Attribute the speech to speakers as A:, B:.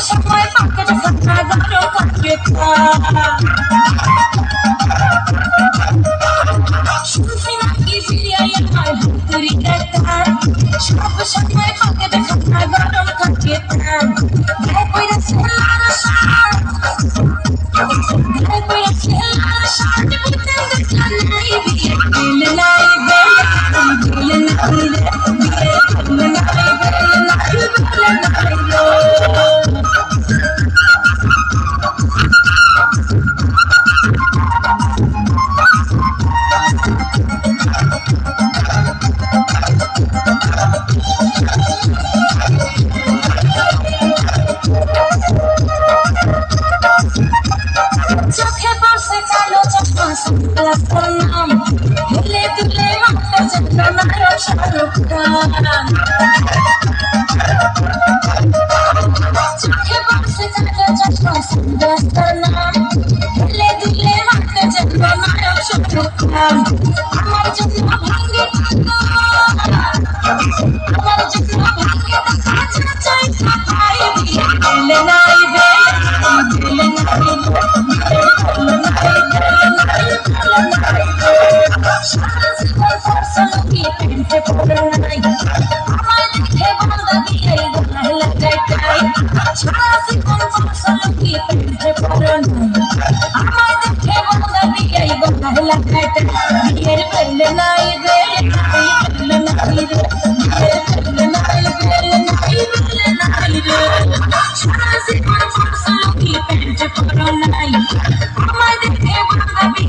A: সময় পাকে সত্তা গরো থাকে শুনছি নাকি বিরিয়ানি আমার হাতুরি কাটা সব সময় পাকে সত্তা গরো থাকে গায়ে পয়রা ছেলার শাট গায়ে পয়রা ছেলার শাট বুঝতে দেখলাম নাই বিয়ে দিল নাই দিল নাই চোখে পড়ছে কালো চশমা সানগ্লাস নাম হেলে দুলে মাথা যন্ত্রণা শাহরুখ খান চোখে পড়ছে কালো চশমা সানগ্লাস নাম হেলে দুলে মাথা যন্ত্রণা শাহরুখ খান আমার জন্য ভাঙে আমার জন্য ভাঙে কাছে চাই খাই দিলে নাই দিলে নাই আমার